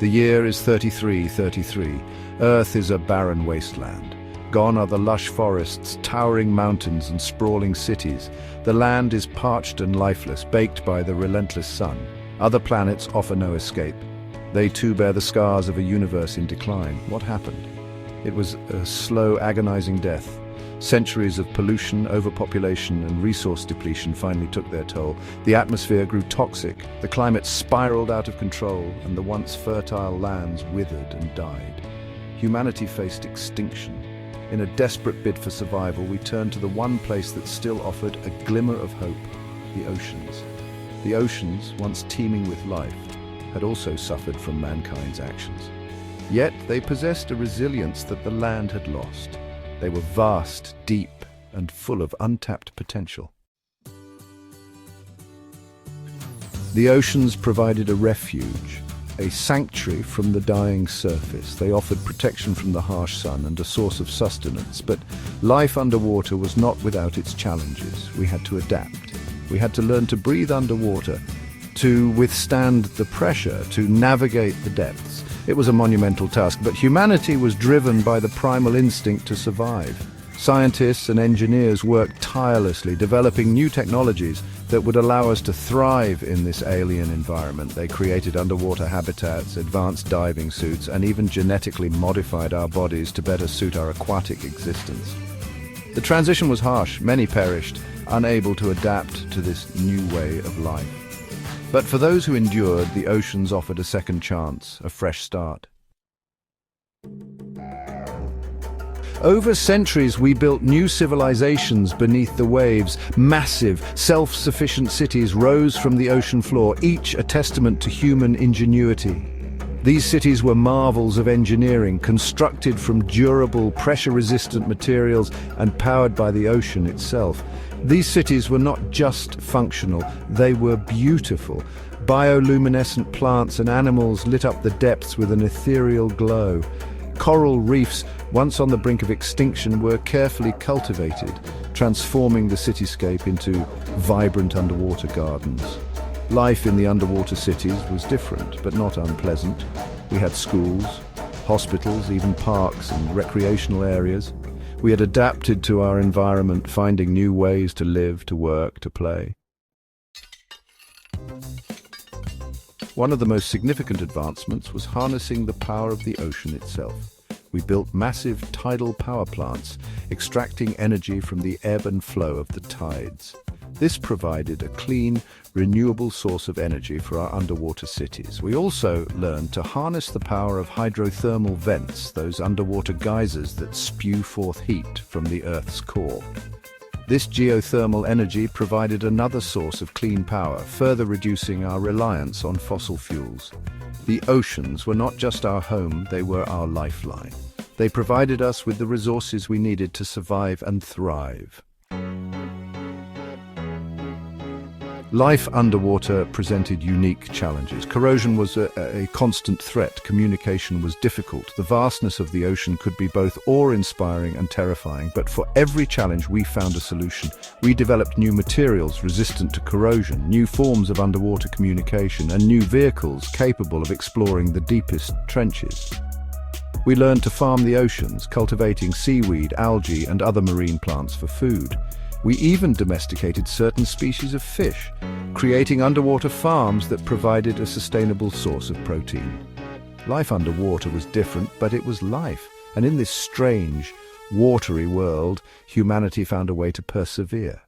The year is 3333. Earth is a barren wasteland. Gone are the lush forests, towering mountains and sprawling cities. The land is parched and lifeless, baked by the relentless sun. Other planets offer no escape. They too bear the scars of a universe in decline. What happened? It was a slow, agonizing death. Centuries of pollution, overpopulation and resource depletion finally took their toll. The atmosphere grew toxic, the climate spiraled out of control, and the once fertile lands withered and died. Humanity faced extinction. In a desperate bid for survival, we turned to the one place that still offered a glimmer of hope: the oceans. The oceans, once teeming with life, had also suffered from mankind's actions. Yet they possessed a resilience that the land had lost. They were vast, deep, and full of untapped potential. The oceans provided a refuge, a sanctuary from the dying surface. They offered protection from the harsh sun and a source of sustenance. But life underwater was not without its challenges. We had to adapt. We had to learn to breathe underwater, to withstand the pressure, to navigate the depths. It was a monumental task, but humanity was driven by the primal instinct to survive. Scientists and engineers worked tirelessly, developing new technologies that would allow us to thrive in this alien environment. They created underwater habitats, advanced diving suits, and even genetically modified our bodies to better suit our aquatic existence. The transition was harsh. Many perished, unable to adapt to this new way of life. But for those who endured, the oceans offered a second chance, a fresh start. Over centuries, we built new civilizations beneath the waves. Massive, self-sufficient cities rose from the ocean floor, each a testament to human ingenuity. These cities were marvels of engineering, constructed from durable, pressure-resistant materials and powered by the ocean itself. These cities were not just functional, they were beautiful. Bioluminescent plants and animals lit up the depths with an ethereal glow. Coral reefs, once on the brink of extinction, were carefully cultivated, transforming the cityscape into vibrant underwater gardens. Life in the underwater cities was different, but not unpleasant. We had schools, hospitals, even parks and recreational areas. We had adapted to our environment, finding new ways to live, to work, to play. One of the most significant advancements was harnessing the power of the ocean itself. We built massive tidal power plants, extracting energy from the ebb and flow of the tides. This provided a clean, renewable source of energy for our underwater cities. We also learned to harness the power of hydrothermal vents, those underwater geysers that spew forth heat from the Earth's core. This geothermal energy provided another source of clean power, further reducing our reliance on fossil fuels. The oceans were not just our home, they were our lifeline. They provided us with the resources we needed to survive and thrive. Life underwater presented unique challenges. Corrosion was a constant threat. Communication was difficult. The vastness of the ocean could be both awe-inspiring and terrifying, but for every challenge we found a solution. We developed new materials resistant to corrosion, new forms of underwater communication, and new vehicles capable of exploring the deepest trenches. We learned to farm the oceans, cultivating seaweed, algae, and other marine plants for food. We even domesticated certain species of fish, creating underwater farms that provided a sustainable source of protein. Life underwater was different, but it was life. And in this strange, watery world, humanity found a way to persevere.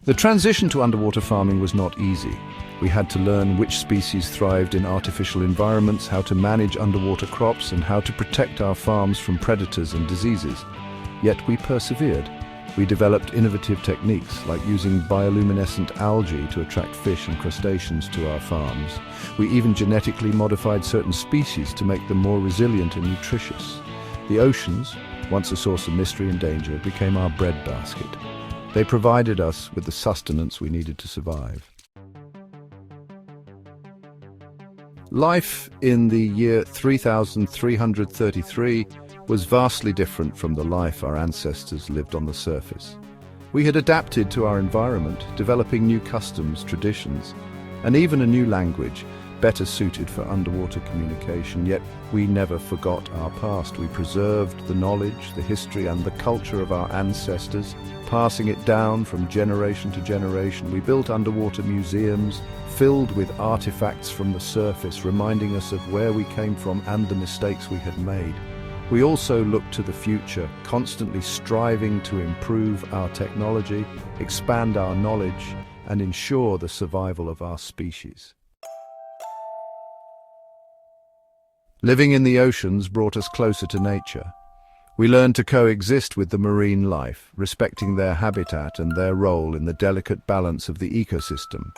The transition to underwater farming was not easy. We had to learn which species thrived in artificial environments, how to manage underwater crops, and how to protect our farms from predators and diseases. Yet we persevered. We developed innovative techniques like using bioluminescent algae to attract fish and crustaceans to our farms. We even genetically modified certain species to make them more resilient and nutritious. The oceans, once a source of mystery and danger, became our breadbasket. They provided us with the sustenance we needed to survive. Life in the year 3333 was vastly different from the life our ancestors lived on the surface. We had adapted to our environment, developing new customs, traditions, and even a new language, better suited for underwater communication. Yet we never forgot our past. We preserved the knowledge, the history, and the culture of our ancestors, passing it down from generation to generation. We built underwater museums filled with artifacts from the surface, reminding us of where we came from and the mistakes we had made. We also looked to the future, constantly striving to improve our technology, expand our knowledge, and ensure the survival of our species. Living in the oceans brought us closer to nature. We learned to coexist with the marine life, respecting their habitat and their role in the delicate balance of the ecosystem.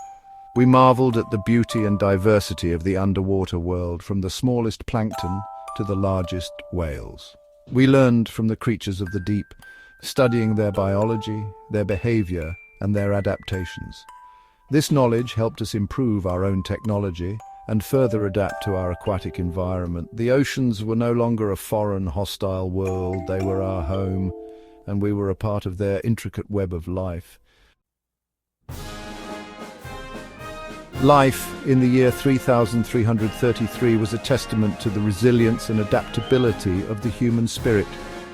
We marveled at the beauty and diversity of the underwater world, from the smallest plankton to the largest whales. We learned from the creatures of the deep, studying their biology, their behavior, and their adaptations. This knowledge helped us improve our own technology and further adapt to our aquatic environment. The oceans were no longer a foreign, hostile world. They were our home, and we were a part of their intricate web of life. Life in the year 3333 was a testament to the resilience and adaptability of the human spirit.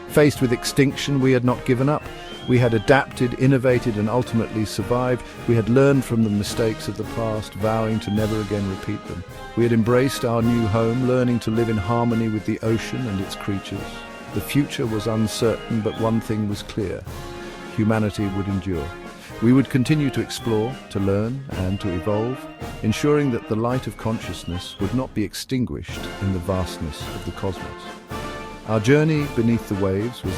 Faced with extinction, we had not given up. We had adapted, innovated, and ultimately survived. We had learned from the mistakes of the past, vowing to never again repeat them. We had embraced our new home, learning to live in harmony with the ocean and its creatures. The future was uncertain, but one thing was clear: humanity would endure. We would continue to explore, to learn, and to evolve, ensuring that the light of consciousness would not be extinguished in the vastness of the cosmos. Our journey beneath the waves was